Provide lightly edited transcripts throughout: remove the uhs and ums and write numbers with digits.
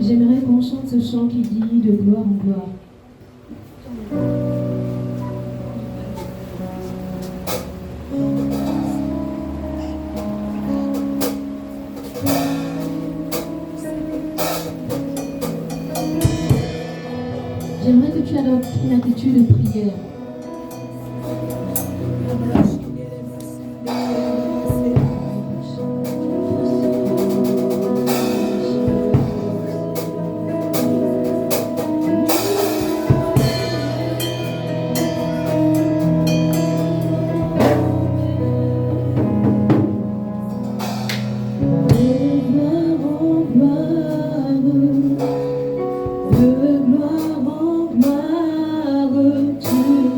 J'aimerais qu'on chante ce chant qui dit de gloire en gloire. J'aimerais que tu adoptes une attitude de prière. De gloire en gloire, tu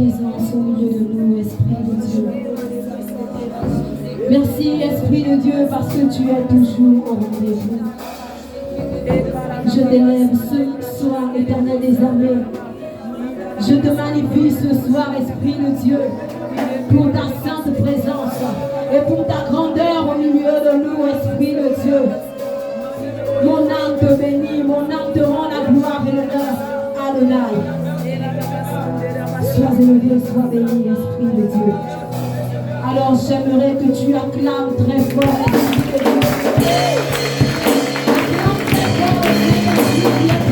présence au milieu de nous, Esprit de Dieu. Merci, Esprit de Dieu, parce que tu es toujours au rendez-vous. Je t'élève ce soir, Éternel des armées. Je te magnifie ce soir, Esprit de Dieu, pour ta sainte présence et pour ta grandeur au milieu de nous, Esprit de Dieu. Mon âme te bénit, mon âme te rend la gloire et l'honneur. Adonai. Sois élevé, sois béni, Esprit de Dieu. Alors j'aimerais que tu acclames très fort, Esprit de Dieu. Acclame très fort, Esprit de Dieu.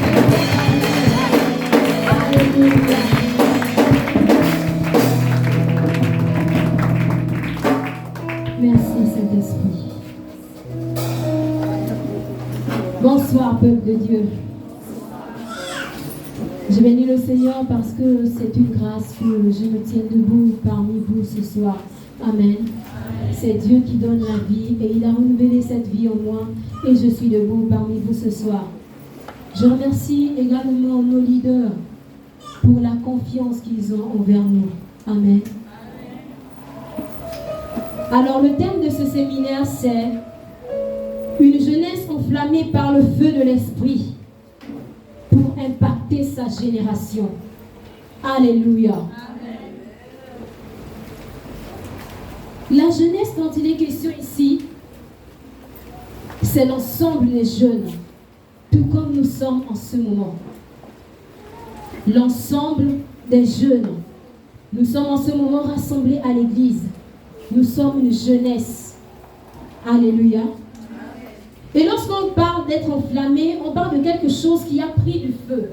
Alléluia. Merci, Saint-Esprit. Bonsoir, peuple de Dieu. Je bénis le Seigneur parce que c'est une grâce que je me tienne debout parmi vous ce soir. Amen. C'est Dieu qui donne la vie et il a renouvelé cette vie en moi et je suis debout parmi vous ce soir. Je remercie également nos leaders pour la confiance qu'ils ont envers nous. Amen. Alors le thème de ce séminaire c'est une jeunesse enflammée par le feu de l'esprit pour impacter sa génération. Alléluia. Amen. La jeunesse dont il est question ici, c'est l'ensemble des jeunes, tout comme nous sommes en ce moment. L'ensemble des jeunes. Nous sommes en ce moment rassemblés à l'église. Nous sommes une jeunesse. Alléluia. Et lorsqu'on parle d'être enflammé, on parle de quelque chose qui a pris du feu.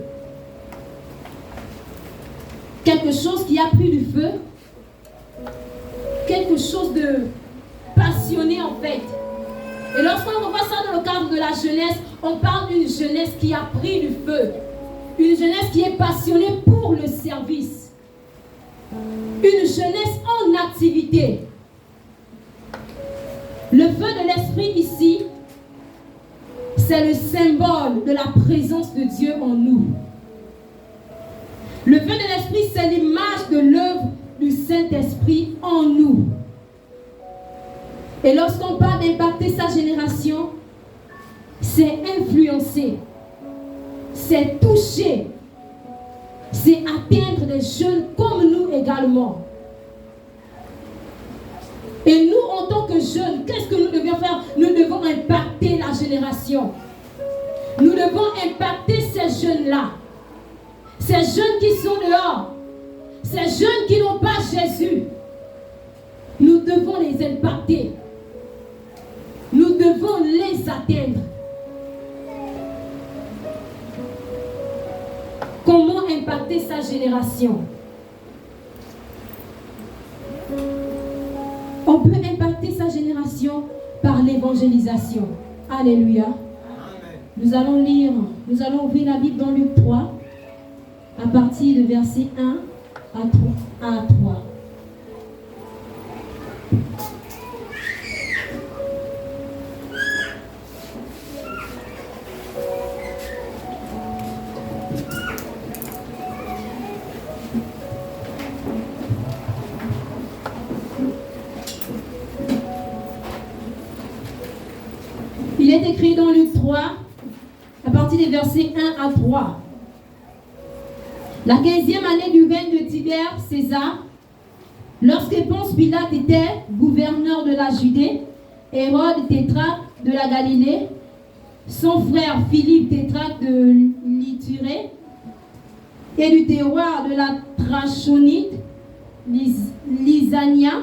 Quelque chose qui a pris du feu. Quelque chose de passionné en fait. Et lorsqu'on voit ça dans le cadre de la jeunesse, on parle d'une jeunesse qui a pris du feu. Une jeunesse qui est passionnée pour le service. Une jeunesse en activité. Le feu de l'esprit ici, c'est le symbole de la présence de Dieu en nous. Le feu de l'esprit, c'est l'image de l'œuvre du Saint-Esprit en nous. Et lorsqu'on parle d'impacter sa génération, c'est influencer, c'est toucher, c'est atteindre des jeunes comme nous également. Et nous, en tant que jeunes, qu'est-ce que nous devons faire? Nous devons impacter la génération. Nous devons impacter ces jeunes-là. Ces jeunes qui sont dehors. Ces jeunes qui n'ont pas Jésus. Nous devons les impacter. Nous devons les atteindre. Comment impacter sa génération? On peut impacter sa génération par l'évangélisation. Alléluia. Nous allons lire, nous allons ouvrir la Bible dans Luc 3, à partir de verset 1 à 3. Il est écrit dans Luc 3, à partir des versets 1 à 3. La 15e année du règne de Tibère César, lorsque Ponce Pilate était gouverneur de la Judée, Hérode tétrarque de la Galilée, son frère Philippe tétrarque de l'Ithurée et du terroir de la Trachonite, Lysania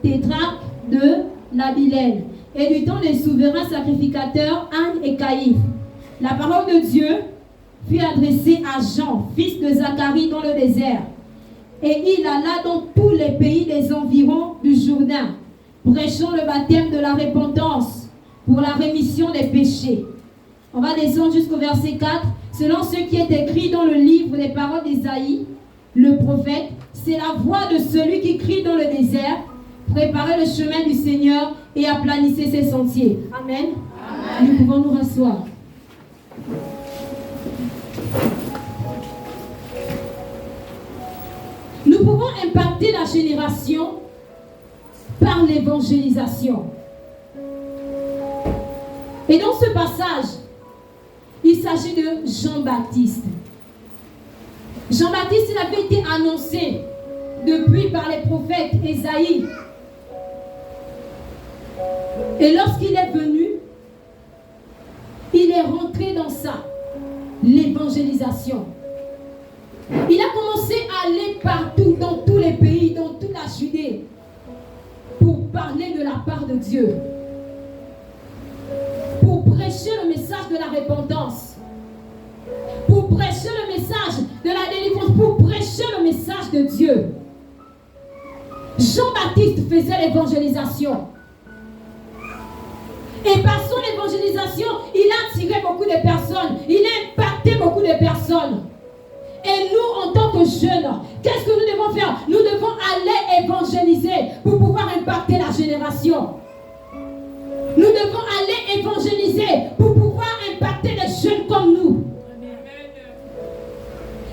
tétrarque de l'Abilène, et du temps des souverains sacrificateurs Anne et Caïphe. La parole de Dieu fut adressée à Jean, fils de Zacharie, dans le désert. Et il alla dans tous les pays des environs du Jourdain, prêchant le baptême de la repentance pour la rémission des péchés. On va descendre jusqu'au verset 4. Selon ce qui est écrit dans le livre des paroles d'Ésaïe, le prophète, c'est la voix de celui qui crie dans le désert, préparez le chemin du Seigneur et aplanissez ses sentiers. Amen. Amen. Nous pouvons nous rasseoir. Nous Nous pouvons impacter la génération par l'évangélisation. Et dans ce passage, il s'agit de Jean-Baptiste. Jean-Baptiste, il avait été annoncé depuis par les prophètes Ésaïe. Et lorsqu'il est venu, il est rentré dans ça, l'évangélisation. Il a commencé à aller partout, dans tous les pays, dans toute la Judée, pour parler de la part de Dieu. Pour prêcher le message de la repentance. Pour prêcher le message de la délivrance. Pour prêcher le message de Dieu. Jean-Baptiste faisait l'évangélisation. Et par son évangélisation, il a attiré beaucoup de personnes. Il a impacté beaucoup de personnes. Et nous, en tant que jeunes, qu'est-ce que nous devons faire? Nous devons aller évangéliser pour pouvoir impacter la génération. Nous devons aller évangéliser pour pouvoir impacter les jeunes comme nous.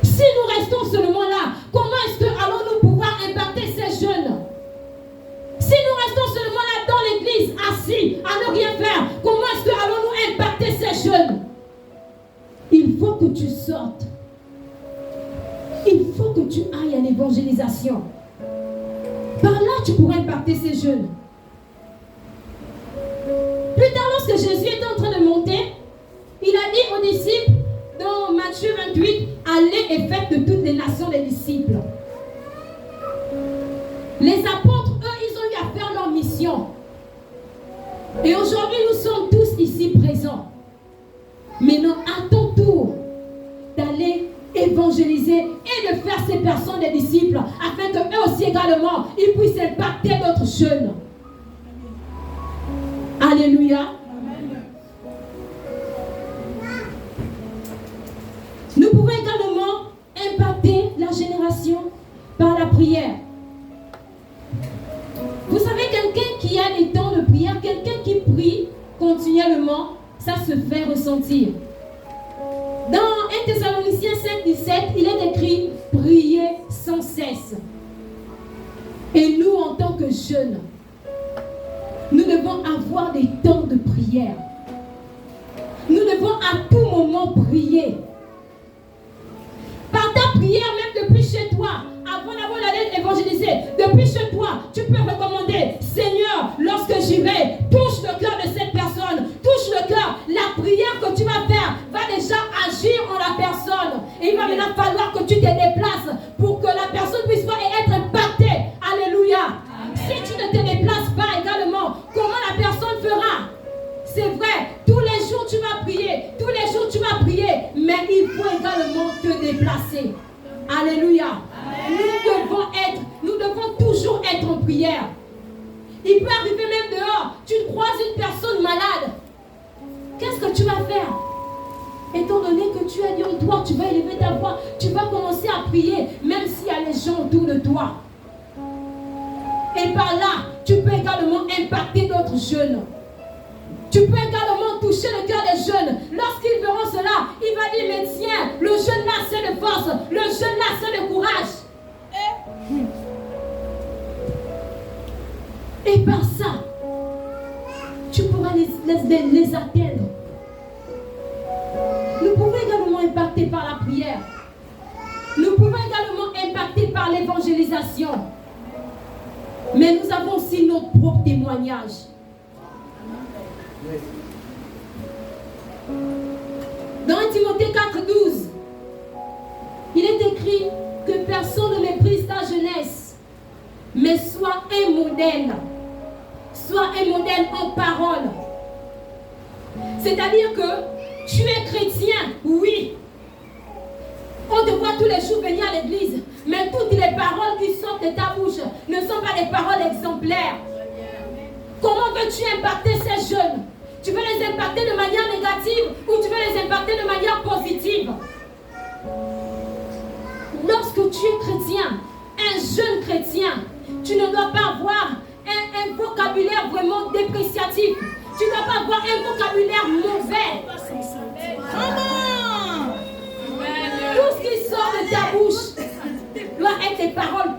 Si nous restons seulement là, comment est-ce que allons-nous pouvoir impacter ces jeunes? Si nous restons seulement là dans l'église, assis, à ne rien faire, comment est-ce que allons-nous impacter ces jeunes? Il faut que tu sortes. Il faut que tu ailles à l'évangélisation. Par là, tu pourras impacter ces jeunes. Plus tard, lorsque Jésus était en train de monter, il a dit aux disciples, dans Matthieu 28, allez et faites de toutes les nations des disciples. Les apôtres, eux, ils ont eu à faire leur mission. Et aujourd'hui, nous sommes tous ici présents. Maintenant, à ton tour d'aller évangéliser et de faire ces personnes des disciples afin qu'eux aussi également, ils puissent impacter d'autres jeunes. Alléluia. Amen. Nous pouvons également impacter la génération par la prière. Vous savez, quelqu'un qui a des temps de prière, quelqu'un qui prie continuellement, ça se fait ressentir. Dans 1 Thessaloniciens 5:17, il est écrit « Priez sans cesse ». Et nous, en tant que jeunes, nous devons avoir des temps de prière. Nous devons à tout moment prier. Par ta prière, même depuis chez toi, avant d'avoir d'aller évangéliser, depuis chez toi, tu peux recommander, Seigneur, lorsque j'irai, touche le cœur de cette personne, touche le cœur. La prière que tu vas faire va déjà agir en la personne. Et il va maintenant falloir que tu te déplaces pour que la personne puisse voir et être impactée. Alléluia. Si tu ne te déplaces pas également, comment la personne fera? C'est vrai, tous les jours tu vas prier, tous les jours tu vas prier, mais il faut également te déplacer. Alléluia. Nous devons toujours être en prière. Il peut arriver même dehors, tu croises une personne malade. Qu'est-ce que tu vas faire? Étant donné que tu es dit en toi, tu vas élever ta voix, tu vas commencer à prier, même s'il y a les gens autour de toi. Et par là, tu peux également impacter d'autres jeunes. Tu peux également toucher le cœur des jeunes. Lorsqu'ils verront cela, il va dire, mais tiens, le jeune là c'est de force, le jeune là c'est de courage. Et par ça, tu pourras les atteindre. Nous pouvons également impacter par la prière. Nous pouvons également impacter par l'évangélisation. Mais nous avons aussi notre propre témoignage. Dans 1 Timothée 4:12, il est écrit que personne ne méprise ta jeunesse, mais sois un modèle. Sois un modèle en parole. C'est-à-dire que tu es chrétien, oui. On te voit tous les jours venir à l'église, mais toutes les paroles qui sortent de ta bouche ne sont pas des paroles exemplaires. Comment veux-tu impacter ces jeunes? Tu veux les impacter de manière négative ou tu veux les impacter de manière positive? Lorsque tu es chrétien, un jeune chrétien, tu ne dois pas avoir un vocabulaire vraiment dépréciatif. Tu ne dois pas avoir un vocabulaire mauvais. Tout ce qui sort de ta bouche doit être des paroles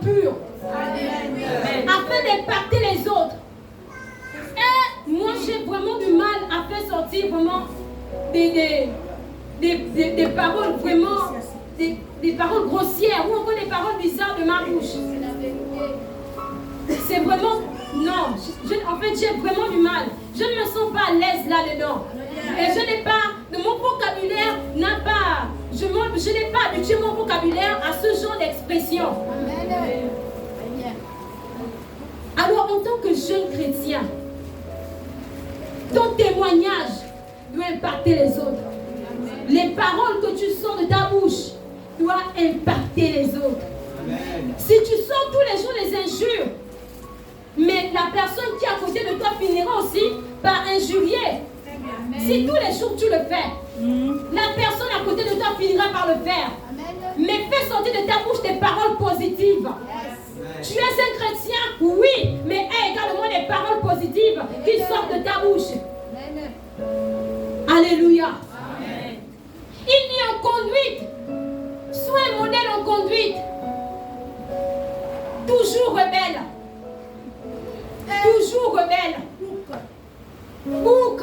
des paroles vraiment, des paroles grossières ou encore des paroles bizarres de ma bouche. C'est vraiment, non, en fait j'ai vraiment du mal. Je ne me sens pas à l'aise là-dedans. Et je n'ai pas, mon vocabulaire n'a pas, je n'ai pas habitué mon vocabulaire à ce genre d'expression. Alors en tant que jeune chrétien, ton témoignage doit impacter les autres. Les paroles que tu sors de ta bouche doivent impacter les autres. Si tu sors tous les jours les injures, mais la personne qui est à côté de toi finira aussi par injurier. Si tous les jours tu le fais, la personne à côté de toi finira par le faire. Mais fais sortir de ta bouche des paroles positives. Tu es un chrétien, oui, mais aie également des paroles positives qui sortent de ta bouche. Alléluia. Il dit en conduite, sois un modèle en conduite. Toujours rebelle. Toujours rebelle. Bouc.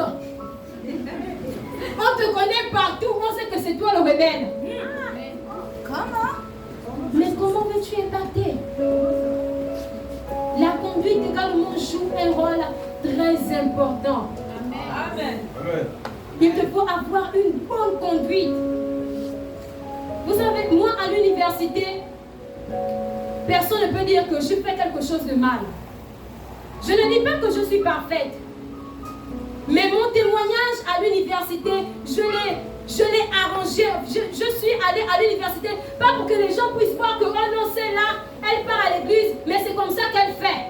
On te connaît partout, on sait que c'est toi le rebelle. Comment? Mais comment veux-tu impacter? La conduite également joue un rôle très important. Amen. Il te faut avoir une bonne conduite. Vous savez, moi à l'université, personne ne peut dire que je fais quelque chose de mal. Je ne dis pas que je suis parfaite. Mais mon témoignage à l'université, je l'ai arrangé. Je suis allée à l'université, pas pour que les gens puissent voir que, oh non, c'est là, elle part à l'église, mais c'est comme ça qu'elle fait.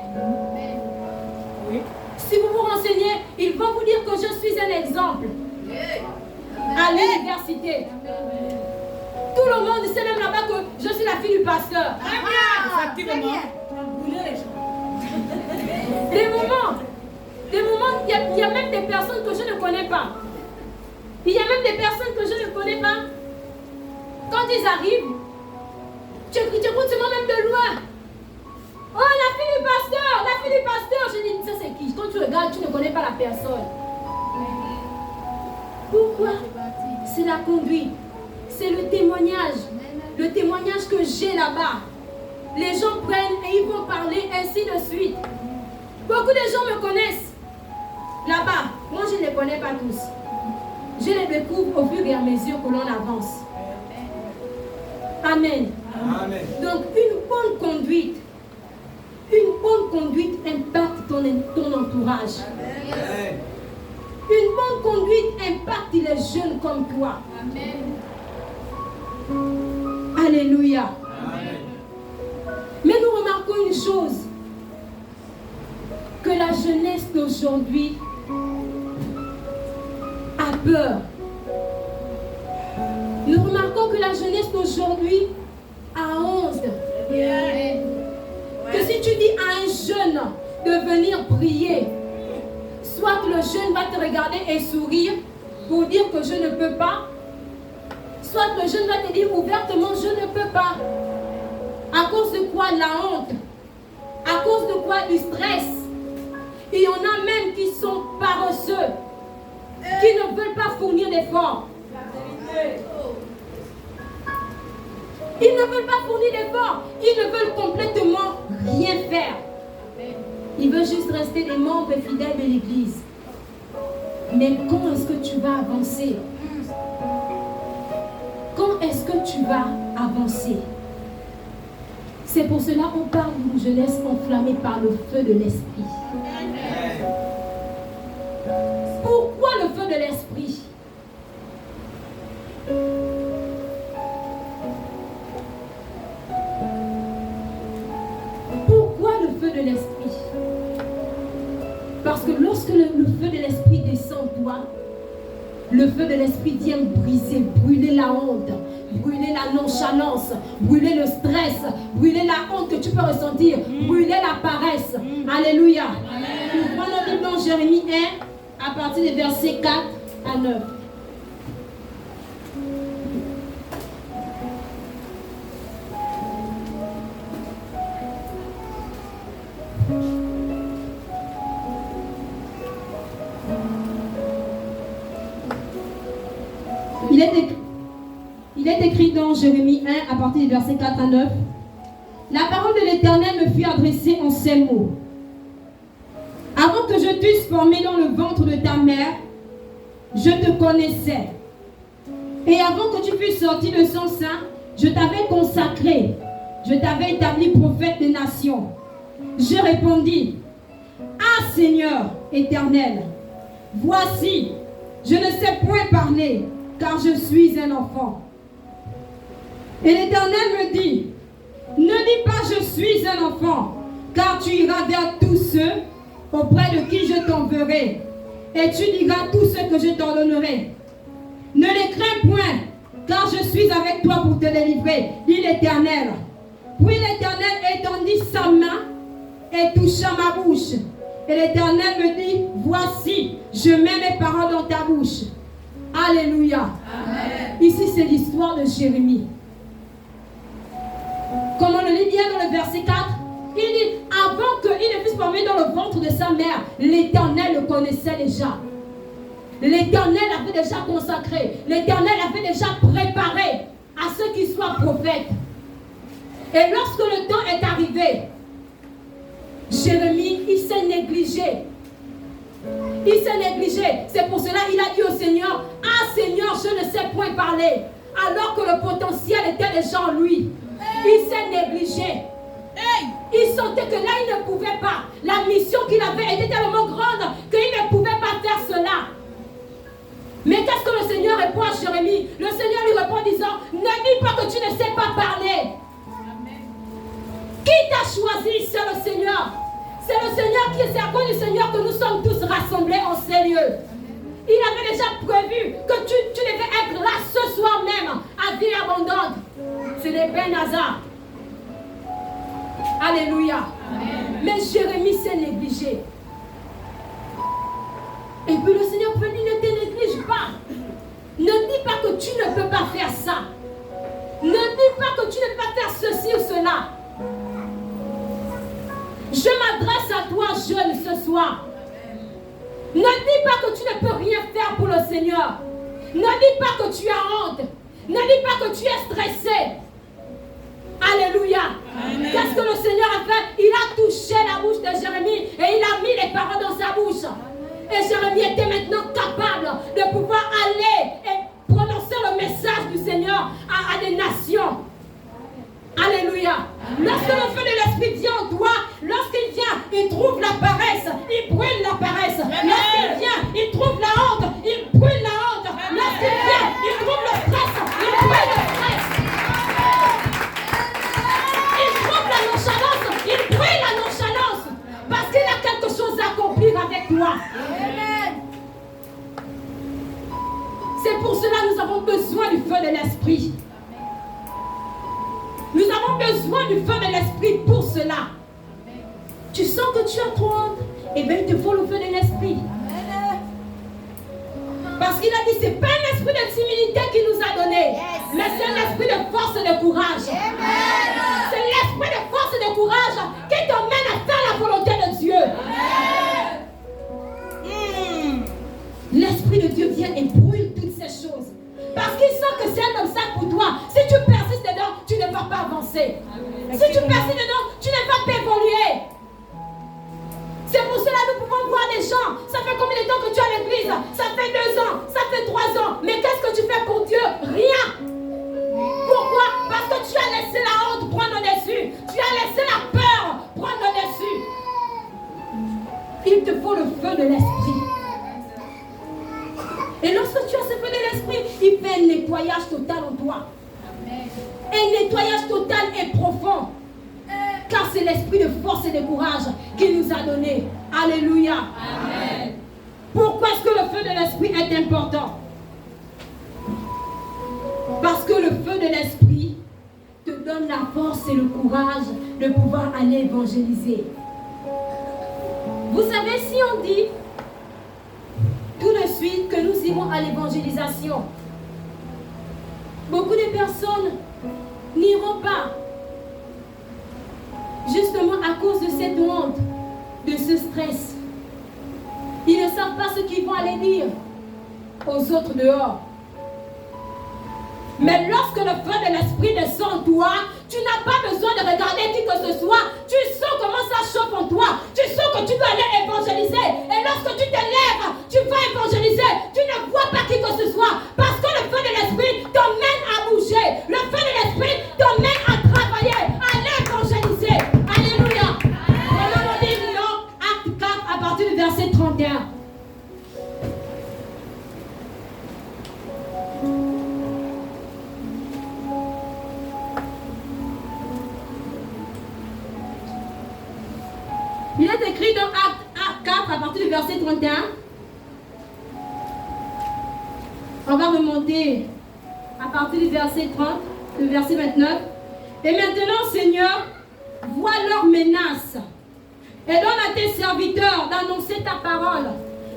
Oui. Si vous vous renseignez, ils vont vous dire que je suis un exemple. À l'université. Tout le monde sait même là-bas que je suis la fille du pasteur. Effectivement. Des moments, il y a même des personnes que je ne connais pas. Il y a même des personnes que je ne connais pas. Quand ils arrivent, tu écoutes même de loin. Oh, la fille du pasteur, la fille du pasteur. Je dis, ça c'est qui? Quand tu regardes, tu ne connais pas la personne. Pourquoi? C'est la conduite. C'est le témoignage. Le témoignage que j'ai là-bas. Les gens prennent et ils vont parler ainsi de suite. Beaucoup de gens me connaissent là-bas. Moi, je ne les connais pas tous. Je les découvre au fur et à mesure que l'on avance. Amen. Amen. Donc, une bonne conduite impacte ton entourage. Amen. Une bonne conduite impacte les jeunes comme toi. Amen. Alléluia. Amen. Mais nous remarquons une chose, que la jeunesse d'aujourd'hui a peur. Nous remarquons que la jeunesse d'aujourd'hui a honte. Que si tu dis à un jeune de venir prier, soit le jeune va te regarder et sourire pour dire que je ne peux pas, soit le jeune va te dire ouvertement je ne peux pas. À cause de quoi? La honte. À cause de quoi? Du stress. Il y en a même qui sont paresseux, qui ne veulent pas fournir d'efforts. Ils ne veulent pas fournir d'efforts. Ils ne veulent complètement rien faire. Ils veulent juste rester des membres fidèles de l'Église. Mais quand est-ce que tu vas avancer? Quand est-ce que tu vas avancer? C'est pour cela qu'on parle d'une jeunesse enflammée par le feu de l'esprit. Pourquoi le feu de l'esprit? Pourquoi le feu de l'esprit? Parce que lorsque le feu de l'esprit descend en toi, le feu de l'esprit vient briser, brûler la honte, brûler la nonchalance, brûler le stress, brûler la honte que tu peux ressentir, brûler la paresse. Alléluia. Nous prenons notre Bible dans Jérémie 1 à partir des versets 4 à 9. il est écrit dans Jérémie 1 à partir du verset 4 à 9. La parole de l'Éternel me fut adressée en ces mots. Avant que je t'eusse formé dans le ventre de ta mère, je te connaissais. Et avant que tu fusses sorti de son sein, je t'avais consacré. Je t'avais établi prophète des nations. Je répondis, ah Seigneur éternel, voici, je ne sais point parler, car je suis un enfant. Et l'Éternel me dit, ne dis pas je suis un enfant, car tu iras vers tous ceux auprès de qui je t'enverrai, et tu diras tout ce que je t'ordonnerai. Ne les crains point, car je suis avec toi pour te délivrer, dit l'Éternel. Puis l'Éternel étendit sa main et toucha ma bouche. Et l'Éternel me dit, voici, je mets mes paroles dans ta bouche. Alléluia. Amen. Ici, c'est l'histoire de Jérémie. Comme on le lit bien dans le verset 4, il dit, avant qu'il ne puisse formé dans le ventre de sa mère, l'Éternel le connaissait déjà. L'Éternel avait déjà consacré. L'Éternel avait déjà préparé à ce qu'il soit prophète. Et lorsque le temps est arrivé, Jérémie, il s'est négligé. Il s'est négligé. C'est pour cela qu'il a dit au Seigneur, ah Seigneur, je ne sais point parler. Alors que le potentiel était déjà en lui. Il s'est négligé. Il sentait que là, il ne pouvait pas. La mission qu'il avait était tellement grande qu'il ne pouvait pas faire cela. Mais qu'est-ce que le Seigneur répond à Jérémie? Le Seigneur lui répond en disant, ne dis pas que tu ne sais pas parler. Qui t'a choisi? C'est le Seigneur. C'est le Seigneur qui est, c'est à cause du Seigneur que nous sommes tous rassemblés en ces lieux. Il avait déjà prévu que tu devais être là ce soir même, à vie abondante. Ce n'est pas un hasard. Alléluia. Amen. Mais Jérémie s'est négligé. Et puis le Seigneur peut dire, ne te néglige pas. Ne dis pas que tu ne peux pas faire ça. Ne dis pas que tu ne peux pas faire ceci ou cela. Je m'adresse à toi, jeune, ce soir. Ne dis pas que tu ne peux rien faire pour le Seigneur. Ne dis pas que tu as honte. Ne dis pas que tu es stressé. Alléluia. Qu'est-ce que le Seigneur a fait? Il a touché la bouche de Jérémie et il a mis les paroles dans sa bouche. Et Jérémie était maintenant capable de pouvoir aller et prononcer le message du Seigneur à des nations. Alléluia. Lorsque le feu de l'Esprit vient en toi, lorsqu'il vient, il trouve la paresse, il brûle la paresse. Lorsqu'il vient, il trouve la honte, il brûle la honte. Lorsqu'il vient, il trouve le stress, il brûle le stress. Il trouve la nonchalance, il brûle la nonchalance. Parce qu'il a quelque chose à accomplir avec toi. C'est pour cela que nous avons besoin du feu de l'Esprit. Nous avons besoin du feu de l'Esprit pour cela. Tu sens que tu as trop honte, eh bien il te faut le feu de l'Esprit. Parce qu'il a dit, ce n'est pas un esprit de timidité qu'il nous a donné, mais c'est un esprit de force et de courage. C'est l'esprit de force et de courage qui t'emmène à faire la volonté de Dieu. L'Esprit de Dieu vient et brûle toutes ces choses. Parce qu'il sent que c'est un obstacle pour toi. Si tu persistes dedans, tu ne vas pas avancer. Si tu persistes dedans, tu ne vas pas évoluer. C'est pour cela que nous pouvons voir des gens. Ça fait combien de temps que tu es à l'église? Ça fait 2 ans, ça fait 3 ans. Mais qu'est-ce que tu fais pour Dieu? Rien. Pourquoi? Parce que tu as laissé la honte prendre le dessus. Tu as laissé la peur prendre le dessus. Il te faut le feu de l'Esprit. Et lorsque tu as ce feu de l'Esprit, il fait un nettoyage total en toi. Un nettoyage total et profond. Car c'est l'esprit de force et de courage qu'il nous a donné. Alléluia. Amen. Pourquoi est-ce que le feu de l'Esprit est important? Parce que le feu de l'Esprit te donne la force et le courage de pouvoir aller évangéliser. Vous savez, si on dit tout de suite que nous irons à l'évangélisation, beaucoup de personnes n'iront pas. Justement à cause de cette honte, de ce stress. Ils ne savent pas ce qu'ils vont aller dire aux autres dehors. Mais lorsque le feu de l'esprit descend en toi, tu n'as pas besoin de regarder qui que ce soit. Tu sens comment ça chauffe en toi. Tu sens que tu dois aller évangéliser. Et lorsque tu te lèves, tu vas évangéliser. Tu ne vois pas qui que ce soit. Parce que le feu de l'esprit t'emmène à bouger. Le feu de l'esprit t'emmène à travailler, à l'évangéliser. Alléluia. Maintenant, on dit non, acte 4 à partir du verset 31. Il est écrit dans Acte 4 à partir du verset 31. On va remonter à partir du verset 30, le verset 29. Et maintenant, Seigneur, vois leurs menaces et donne à tes serviteurs d'annoncer ta parole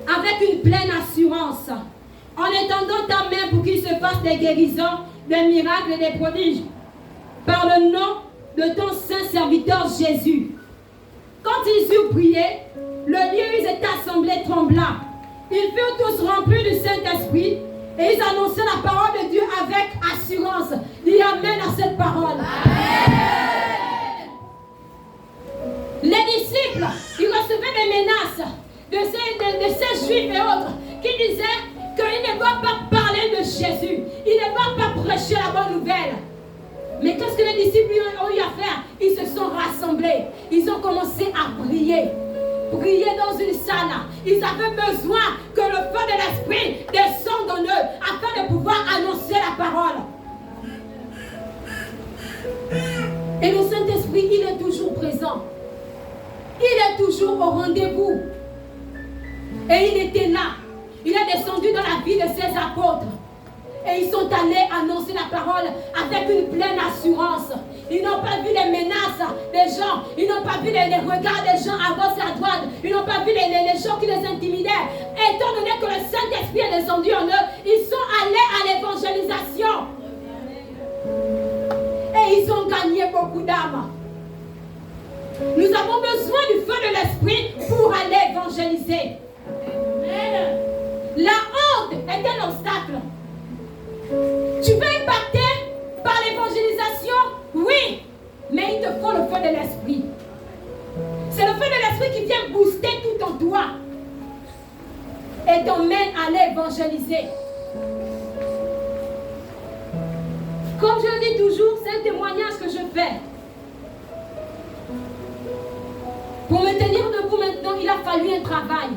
avec une pleine assurance, en étendant ta main pour qu'il se fasse des guérisons, des miracles et des prodiges, par le nom de ton saint serviteur Jésus. Quand ils eurent prié, le lieu où ils étaient assemblés trembla. Ils furent tous remplis du Saint-Esprit et ils annonçaient la parole de Dieu avec assurance. Dis amen à cette parole. Amen. Les disciples, ils recevaient des menaces de ces juifs et autres qui disaient qu'ils ne doivent pas parler de Jésus. Ils ne doivent pas prêcher la bonne nouvelle. Mais qu'est-ce que les disciples ont eu à faire? Ils se sont rassemblés. Ils ont commencé à prier. Prier dans une salle. Ils avaient besoin que le feu de l'esprit descende en eux afin de pouvoir annoncer la parole. Et le Saint-Esprit, il est toujours présent. Il est toujours au rendez-vous. Et il était là. Il est descendu dans la vie de ses apôtres. Et ils sont allés annoncer la parole avec une pleine assurance. Ils n'ont pas vu les menaces des gens. Ils n'ont pas vu les regards des gens à gauche et à droite. Ils n'ont pas vu les gens qui les intimidaient. Et étant donné que le Saint-Esprit est descendu en eux, ils sont allés à l'évangélisation. Et ils ont gagné beaucoup d'âmes. Nous avons besoin du feu de l'Esprit pour aller évangéliser. La honte est un obstacle. Tu veux impacter par l'évangélisation? Oui, mais il te faut le feu de l'esprit. C'est le feu de l'esprit qui vient booster tout en toi et t'emmène à l'évangéliser. Comme je le dis toujours, c'est un témoignage que je fais. Pour me tenir debout maintenant, il a fallu un travail.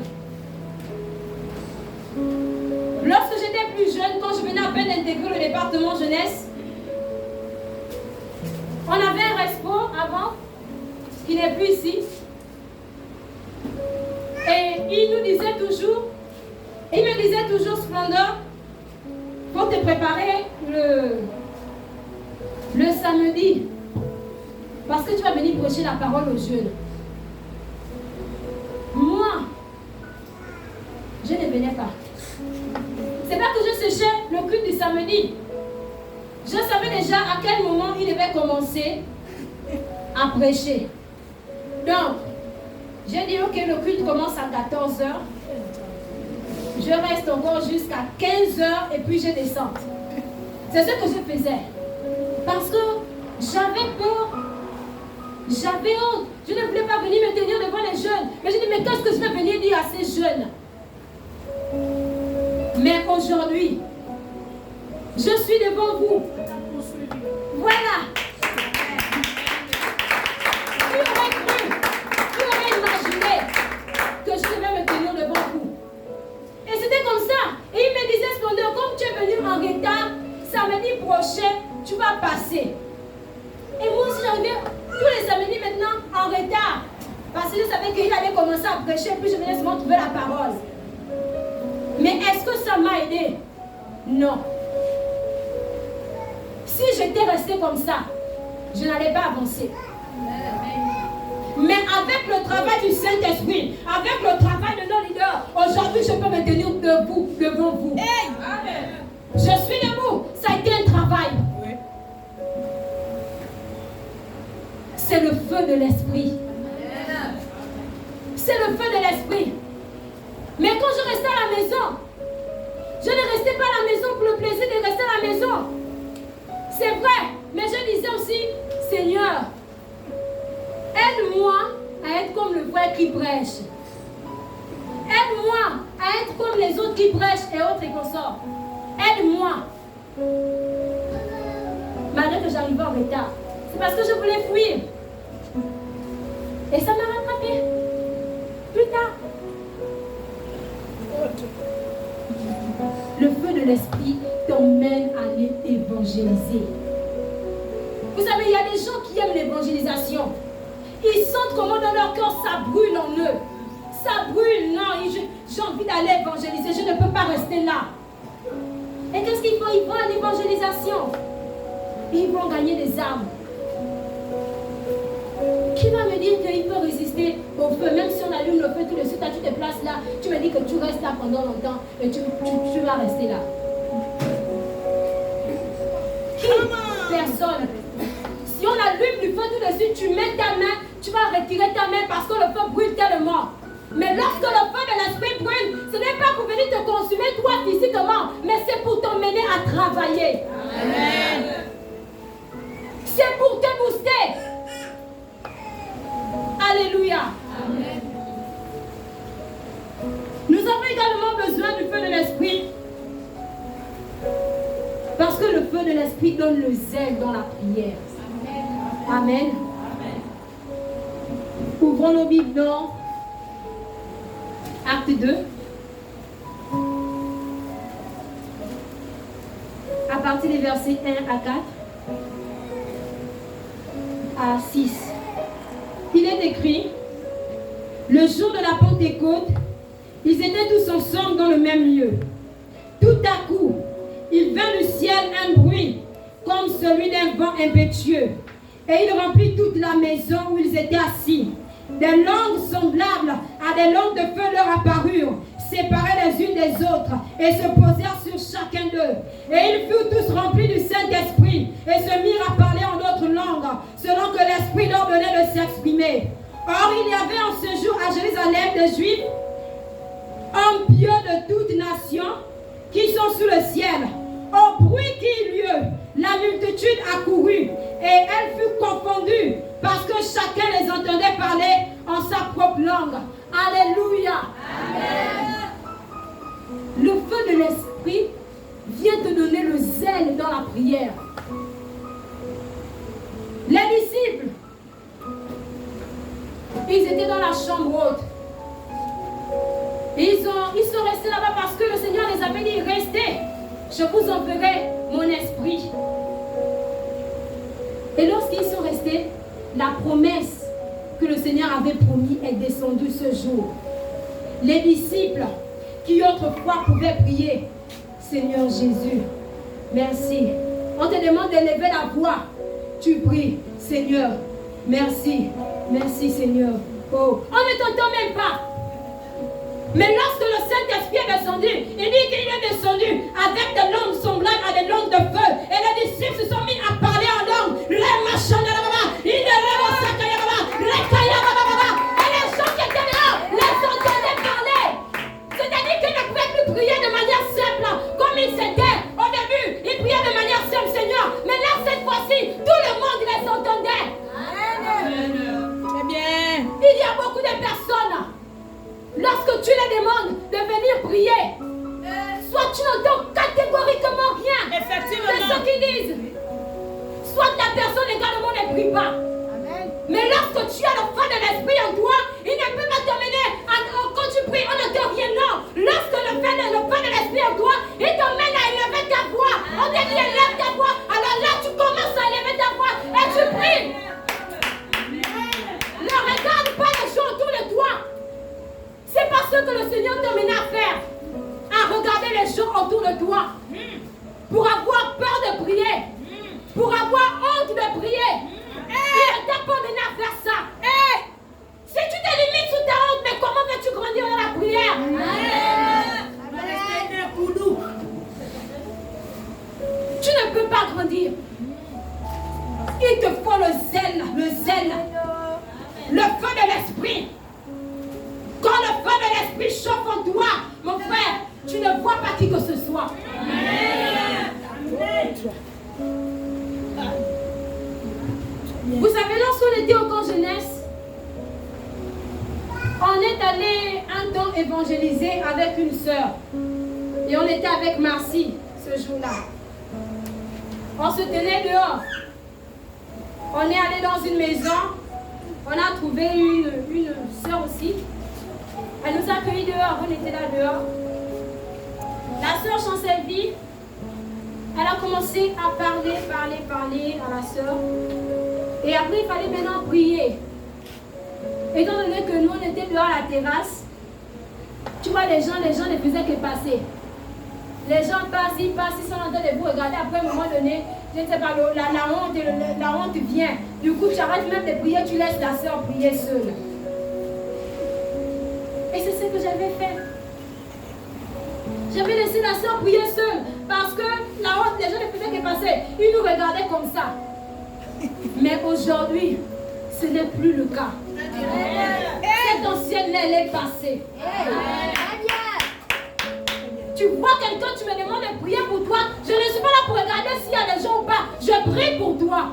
Lorsque j'étais plus jeune, quand je venais à peine d'intégrer le département jeunesse, on avait un respo avant, qui n'est plus ici. Et il nous disait toujours, il me disait toujours, Splendeur, il faut te préparer le samedi, parce que tu vas venir prêcher la parole aux jeunes. Moi, je ne venais pas. C'est pas que je séchais le culte du samedi. Je savais déjà à quel moment il devait commencer à prêcher. Donc, j'ai dit, ok, le culte commence à 14h. Je reste encore jusqu'à 15h et puis je descends. C'est ce que je faisais. Parce que j'avais peur. J'avais honte. Je ne voulais pas venir me tenir devant les jeunes. Mais je dis, mais qu'est-ce que je vais venir dire à ces jeunes? Mais aujourd'hui, je suis devant vous. Voilà. Tu aurais cru, tu aurais imaginé que je devais me tenir devant vous. Et c'était comme ça. Et il me disait, Splendeur, comme tu es venu en retard, samedi prochain, tu vas passer. Et moi aussi, j'arrivais tous les samedis maintenant en retard. Parce que je savais qu'il allait commencer à prêcher, puis je venais seulement trouver la parole. Mais est-ce que ça m'a aidé? Non. Si j'étais restée comme ça, je n'allais pas avancer. Mais avec le travail du Saint-Esprit, avec le travail de nos leaders, aujourd'hui je peux me tenir debout devant vous. Je suis debout. Ça a été un travail. C'est le feu de l'esprit. C'est le feu de l'esprit. Mais quand je restais à la maison, je ne restais pas à la maison pour le plaisir de rester à la maison. C'est vrai, mais je disais aussi, Seigneur, aide-moi à être comme le frère qui prêche. Aide-moi à être comme les autres qui prêchent et autres et consorts. Aide-moi. Malgré que j'arrivais en retard. C'est parce que je voulais fuir. Et ça m'a rattrapé. Plus tard. Le feu de l'esprit t'emmène à aller évangéliser. Vous savez, il y a des gens qui aiment l'évangélisation. Ils sentent comment dans leur cœur ça brûle en eux. Ça brûle, non, j'ai envie d'aller évangéliser, je ne peux pas rester là. Et qu'est-ce qu'ils font? Ils vont à l'évangélisation. Ils vont gagner des âmes. Qui va me dire qu'il peut résister au feu? Même si on allume le feu tout de suite, tu te places là, tu me dis que tu restes là pendant longtemps et tu vas rester là. Qui? Personne. Si on allume du feu tout de suite, tu mets ta main, tu vas retirer ta main parce que le feu brûle tellement. Mais lorsque le feu de l'esprit brûle, ce n'est pas pour venir te consumer toi physiquement, mais c'est pour t'emmener à travailler. Amen. C'est pour te booster. Alléluia. Amen. Nous avons également besoin du feu de l'esprit. Parce que le feu de l'esprit donne le zèle dans la prière. Amen. Amen. Ouvrons nos Bibles dans Acte 2. À partir des versets 1 à 4 à 6. Il est écrit: le jour de la Pentecôte, ils étaient tous ensemble dans le même lieu. Tout à coup, il vint du ciel un bruit comme celui d'un vent impétueux, et il remplit toute la maison où ils étaient assis. Des langues semblables à des langues de feu leur apparurent, séparées les unes des autres, et se posèrent sur chacun d'eux. Et ils furent tous remplis du Saint-Esprit, et se mirent à parler en d'autres langues, selon que l'Esprit leur donnait de s'exprimer. Or, il y avait en ce jour à Jérusalem des Juifs, hommes pieux de toute nation, qui sont sous le ciel. Au bruit qui eut lieu, la multitude accourut, et elle fut confondue, parce que chacun les entendait parler en sa propre langue. Alléluia. Amen. Le feu de l'esprit vient te donner le zèle dans la prière. Les disciples, ils étaient dans la chambre haute. Et ils sont restés là-bas parce que le Seigneur les avait dit: restez, je vous enverrai mon esprit. Et lorsqu'ils sont restés, la promesse que le Seigneur avait promis est descendue ce jour. Les disciples qui autrefois pouvaient prier: Seigneur Jésus, merci. On te demande d'élever la voix. Tu pries: Seigneur, merci. Merci Seigneur. Oh, on ne t'entend même pas. Mais lorsque le Saint-Esprit est descendu, il dit qu'il est descendu avec des langues semblables à des langues de feu. Et les disciples se sont mis à parler en langue. Et les gens qui étaient là les entendaient parler. C'est-à-dire qu'ils ne pouvaient plus prier de manière simple comme ils étaient au début. Ils priaient de manière simple, Seigneur. Mais là, cette fois-ci, tout le monde les entendait. Amen. Il y a beaucoup de personnes. Lorsque tu les demandes de venir prier, soit tu n'entends catégoriquement rien. Effectivement. C'est ce qu'ils disent. Soit la personne également ne prie pas. Amen. Mais lorsque tu as le feu de l'esprit en toi, il ne peut pas t'emmener quand tu pries, on n'entend rien. Non. Lorsque le feu de l'esprit en toi, il t'emmène à élever ta voix. On te dit élève ta voix. Alors là, tu commences à élever ta voix et tu pries. Ne regarde pas les gens autour de toi. C'est pas ce que le Seigneur t'emmène à faire. À regarder les gens autour de toi. Pour avoir peur de prier. Pour avoir honte de prier. Il ne t'a pas amené à faire ça. Si tu te limites sous ta honte, mais comment veux-tu grandir dans la prière? Tu ne peux pas grandir. Il te faut le zèle. Le feu de l'esprit. Quand le feu de l'esprit chauffe en toi, mon frère, tu ne vois pas qui que ce soit. Amen. Vous savez, lorsqu'on était au camp jeunesse, on est allé un temps évangéliser avec une sœur. Et on était avec Marcy ce jour-là. On se tenait dehors. On est allé dans une maison. On a trouvé une sœur aussi. Elle nous a accueillis dehors. On était là dehors. La sœur Chancelvie, elle a commencé à parler à la sœur. Et après, il fallait maintenant prier. Étant donné que nous, on était dehors à la terrasse, tu vois, les gens ne faisaient que passer. Les gens passent, ils sont en train de vous regarder. Après, à un moment donné, je ne sais pas, la honte vient. Du coup, tu arrêtes même de prier, tu laisses la sœur prier seule. Et c'est ce que j'avais fait. J'avais laissé la sœur prier seule. Parce que la honte, les gens ne faisaient que passer. Ils nous regardaient comme ça. Mais aujourd'hui, ce n'est plus le cas. Cette ancienne, elle est passée. Tu vois quelqu'un, tu me demandes de prier pour toi. Je ne suis pas là pour regarder s'il y a des gens ou pas. Je prie pour toi.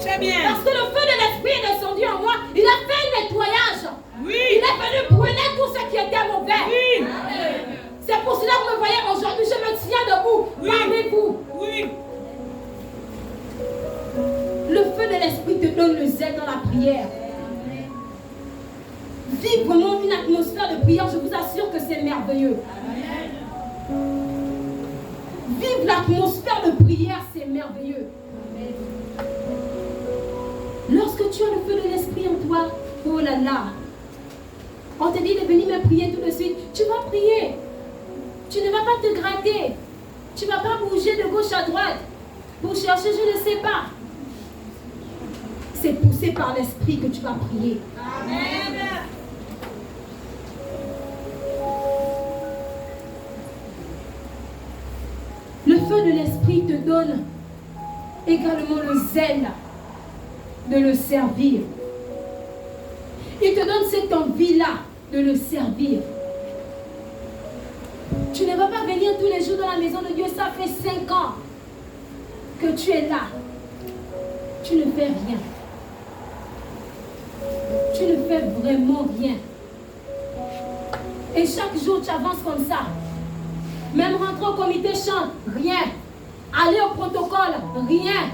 Très bien. Parce que le feu de l'esprit est descendu en moi. Il a fait un nettoyage. Oui. Il est venu brûler tout ce qui était mauvais. Oui. C'est pour cela que vous me voyez aujourd'hui. Je me tiens debout parmi vous. Oui. Le feu de l'esprit te donne le zèle dans la prière. Vive vraiment une atmosphère de prière, je vous assure que c'est merveilleux. Vive l'atmosphère de prière, c'est merveilleux. Lorsque tu as le feu de l'esprit en toi, oh là là, on te dit de venir me prier tout de suite, tu vas prier. Tu ne vas pas te gratter. Tu ne vas pas bouger de gauche à droite pour chercher, je ne sais pas. C'est poussé par l'esprit que tu vas prier. Amen. Le feu de l'esprit te donne également le zèle de le servir. Il te donne cette envie-là de le servir. Tu ne vas pas venir tous les jours dans la maison de Dieu. Ça fait 5 ans que tu es là. Tu ne fais rien. Tu ne fais vraiment rien. Et chaque jour, tu avances comme ça. Même rentrer au comité chante, rien. Aller au protocole, rien.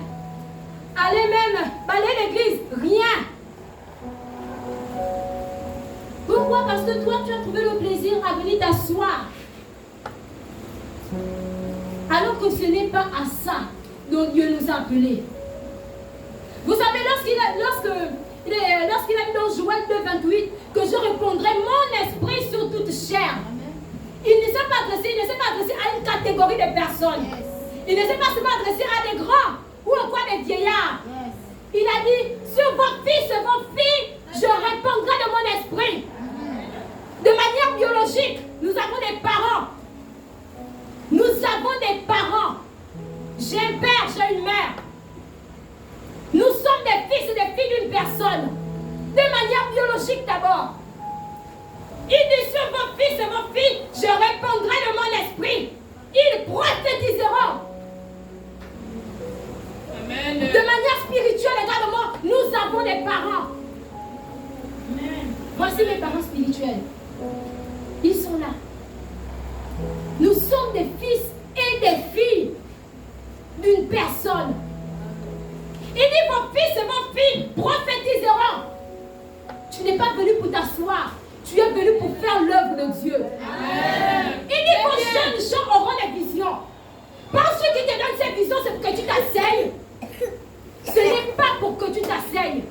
Aller même balayer l'église, rien. Pourquoi? Parce que toi, tu as trouvé le plaisir à venir t'asseoir. Alors que ce n'est pas à ça dont Dieu nous a appelés. Vous savez, lorsqu'il a dit dans Joël 2,28 que je répondrai mon esprit sur toute chair. Il ne s'est pas adressé à une catégorie de personnes. Il ne s'est pas seulement adressé à des grands ou encore des vieillards. Il a dit, sur vos fils et vos filles, je répondrai de mon esprit. De manière biologique, nous avons des parents. Nous avons des parents. J'ai un père, j'ai une mère. Nous sommes des fils et des filles d'une personne. De manière biologique d'abord. Il dit sur vos fils et vos filles, je répondrai de mon esprit. Ils prophétiseront. Amen. De manière spirituelle également, nous avons des parents. Amen. Voici mes parents spirituels. Ils sont là. Nous sommes des fils et des filles d'une personne. Il dit vos fils et vos filles prophétiseront. Tu n'es pas venu pour t'asseoir. Tu es venu pour faire l'œuvre de Dieu. Amen. Il dit vos jeunes gens auront des visions. Parce que qui te donne ces visions, c'est pour que tu t'asseilles. Ce n'est pas pour que tu t'asseilles.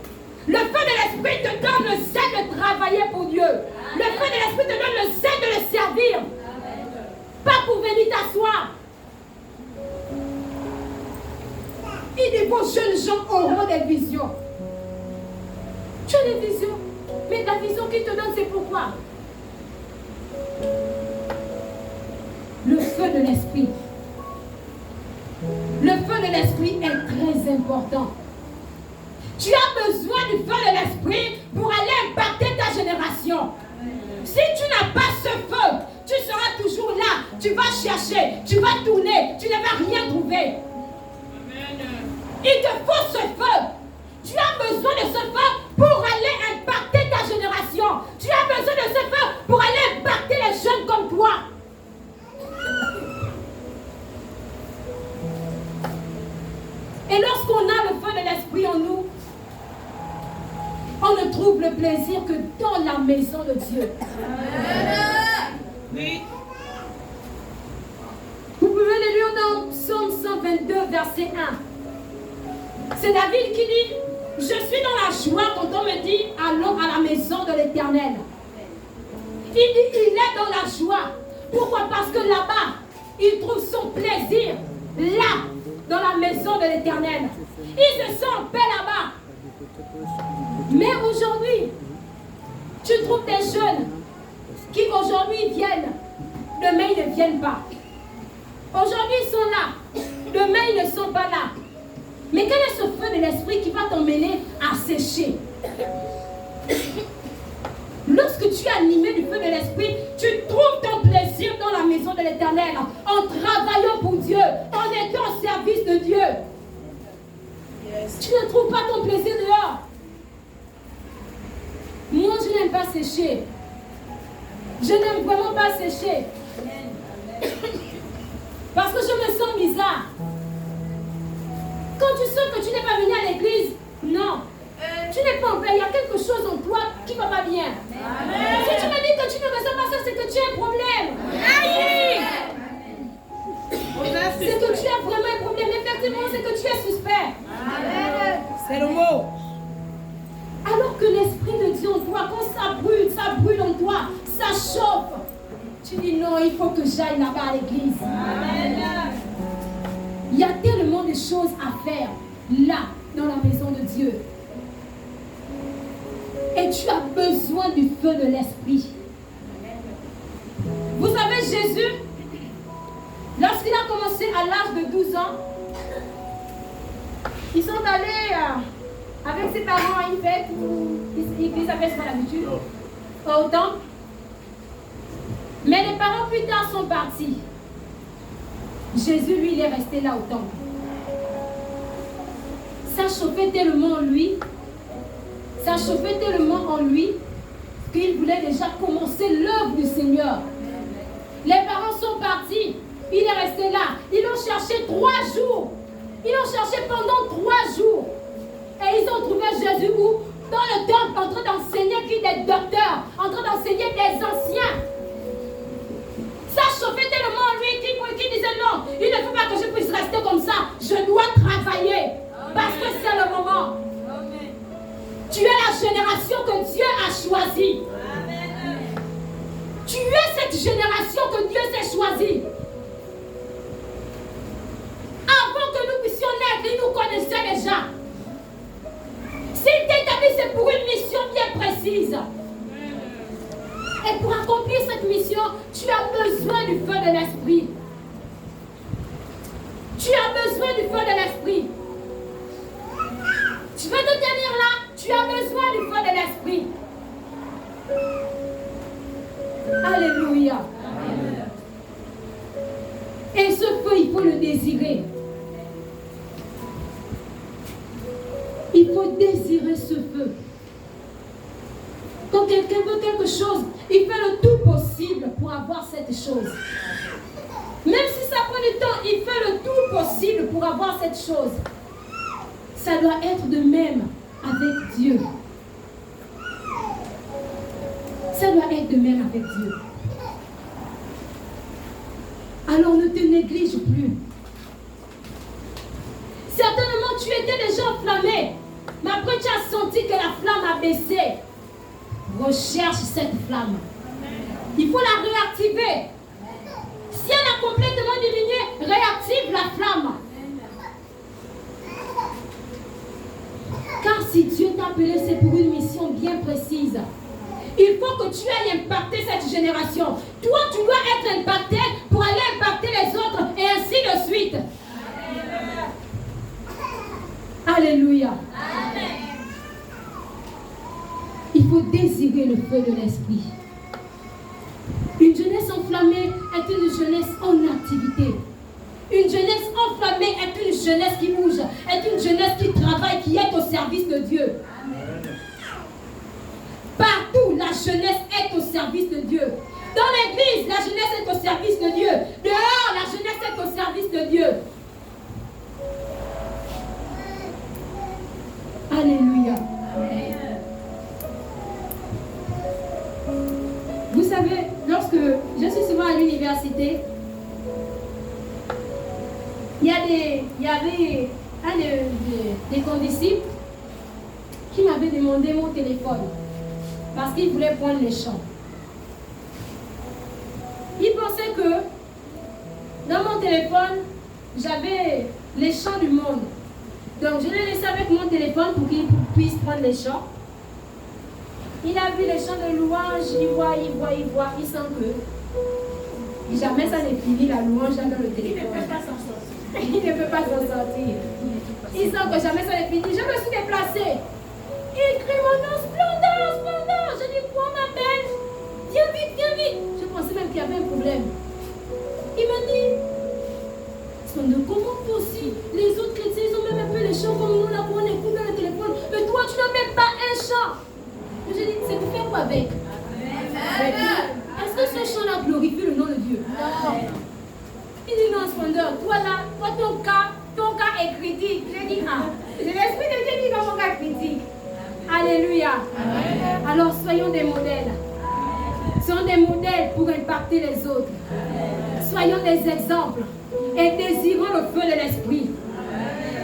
Le feu de l'esprit te donne le zèle de travailler pour Dieu. Le feu de l'esprit te donne le zèle de le servir. Pas pour venir t'asseoir. Il dit vos jeunes gens auront des visions. Tu as des visions. Mais la vision qu'il te donne, c'est pourquoi? Le feu de l'esprit. Le feu de l'esprit est très important. Tu as besoin du feu de l'esprit pour aller impacter ta génération. Si tu n'as pas ce feu, tu seras toujours là. Tu vas chercher, tu vas tourner, tu ne vas rien trouver. Amen. Il te faut ce feu. Tu as besoin de ce feu pour aller impacter ta génération. Tu as besoin de ce feu pour aller impacter les jeunes comme toi. Et lorsqu'on a le feu de l'esprit en nous, on ne trouve le plaisir que dans la maison de Dieu. Oui. Vous pouvez le lire dans Psaume 122, verset 1. C'est David qui dit, je suis dans la joie quand on me dit, allons à la maison de l'Éternel. Il dit, il est dans la joie. Pourquoi? Parce que là-bas, il trouve son plaisir, là, dans la maison de l'Éternel. Il se sent en paix là-bas. Mais aujourd'hui, tu trouves des jeunes qui aujourd'hui viennent, demain ils ne viennent pas. Aujourd'hui ils sont là, demain ils ne sont pas là. Mais quel est ce feu de l'esprit qui va t'emmener à sécher? Lorsque tu es animé du feu de l'esprit, tu trouves ton plaisir dans la maison de l'Éternel, en travaillant pour Dieu, en étant au service de Dieu. Yes. Tu ne trouves pas ton plaisir dehors. Moi, je n'aime pas sécher. Je n'aime vraiment pas sécher. Parce que je me sens bizarre. Quand tu sens que tu n'es pas venu à l'église, non. Tu n'es pas en paix. Il y a quelque chose en toi qui ne va pas bien. Amen. Si tu me dis que tu ne ressens pas ça, c'est que tu as un problème. C'est que tu as vraiment un problème. Effectivement, c'est que tu es suspect. C'est le mot. Alors que l'Esprit de Dieu en toi, quand ça brûle en toi, ça chauffe. Tu dis non, il faut que j'aille là-bas à l'église. Il y a tellement de choses à faire là, dans la maison de Dieu. Et tu as besoin du feu de l'Esprit. Vous savez, Jésus, lorsqu'il a commencé à l'âge de 12 ans, ils sont allés avec ses parents à une fête où ils avaient pas l'habitude, au temple. Mais les parents plus tard sont partis. Jésus, lui, il est resté là au temple. Ça chauffait tellement en lui. Ça chauffait tellement en lui qu'il voulait déjà commencer l'œuvre du Seigneur. Les parents sont partis. Il est resté là. Ils l'ont cherché 3 jours. Ils l'ont cherché pendant 3 jours. Et ils ont trouvé Jésus où? Dans le temple, en train d'enseigner qui des docteurs, en train d'enseigner des anciens. Ça chauffait tellement en lui qu'il disait non, il ne faut pas que je puisse rester comme ça. Je dois travailler. Parce que c'est le moment. Tu es la génération que Dieu a choisie. Tu es cette génération que Dieu s'est choisie. Avant que nous puissions naître, il nous connaissait déjà. S'il t'établit, c'est pour une mission bien précise. Et pour accomplir cette mission, tu as besoin du feu de l'Esprit. Tu as besoin du feu de l'Esprit. Tu veux te tenir là? Tu as besoin du feu de l'Esprit. Alléluia. Amen. Et ce feu, il faut le désirer. Il faut désirer ce feu. Quand quelqu'un veut quelque chose, il fait le tout possible pour avoir cette chose. Même si ça prend du temps, il fait le tout possible pour avoir cette chose. Ça doit être de même avec Dieu. Ça doit être de même avec Dieu. Alors ne te néglige plus. Certainement tu étais déjà enflammé, mais après tu as senti que la flamme a baissé. Recherche cette flamme. Il faut la réactiver. Si elle a complètement diminué, réactive la flamme. Car si Dieu t'a appelé, c'est pour une mission bien précise. Il faut que tu ailles impacter cette génération. Toi, tu dois être impacté pour aller impacter les autres et ainsi de suite. Alléluia. Amen. Il faut désirer le feu de l'Esprit. Une jeunesse enflammée est une jeunesse en activité. Une jeunesse enflammée est une jeunesse qui bouge, est une jeunesse qui travaille, qui est au service de Dieu. Partout, la jeunesse est au service de Dieu. Dans l'église, la jeunesse est au service de Dieu. Dehors, la jeunesse est au service de Dieu. Alléluia. Vous savez, lorsque je suis souvent à l'université, il y avait un des condisciples qui m'avait demandé mon téléphone parce qu'il voulait prendre les chants. Il pensait que dans mon téléphone, j'avais les chants du monde. Donc je l'ai laissé avec mon téléphone pour qu'il puisse prendre les chants. Il a vu les chants de louange, il voit, il sent que jamais ça n'est fini la louange dans le téléphone. Il ne peut pas s'en sortir. Il sent que jamais ça n'est fini. Je me suis déplacée. Il crie mon nom, Splendor, Splendor. Je dis, quoi m'appelle? Viens vite, viens vite. Je pensais même qu'il y avait un problème. Il m'a dit, Splendor, comment possible? Les autres chrétiens, ils ont même un peu les chants comme nous, là, où on écoute dans le téléphone. Mais toi, tu n'as même pas un chant. Je dis, c'est pour faire quoi avec? Est-ce que ce chant-là glorifie le nom de Dieu? Non. Il dit non, Splendor, toi là, toi ton cas est critique. Je dis, ah, c'est l'Esprit de Dieu qui dit que mon cas est critique. Alléluia. Amen. Alors soyons des modèles. Soyons des modèles pour impacter les autres. Soyons des exemples. Et désirons le feu de l'Esprit.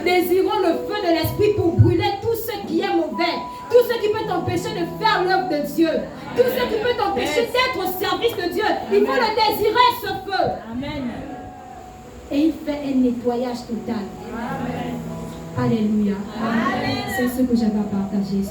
Désirons le feu de l'Esprit pour brûler tout ce qui est mauvais. Tout ce qui peut t'empêcher de faire l'œuvre de Dieu. Tout ce qui peut t'empêcher d'être au service de Dieu. Il faut le désirer, ce feu. Amen. Et il fait un nettoyage total. Amen. Alléluia. C'est ce que j'avais à partager.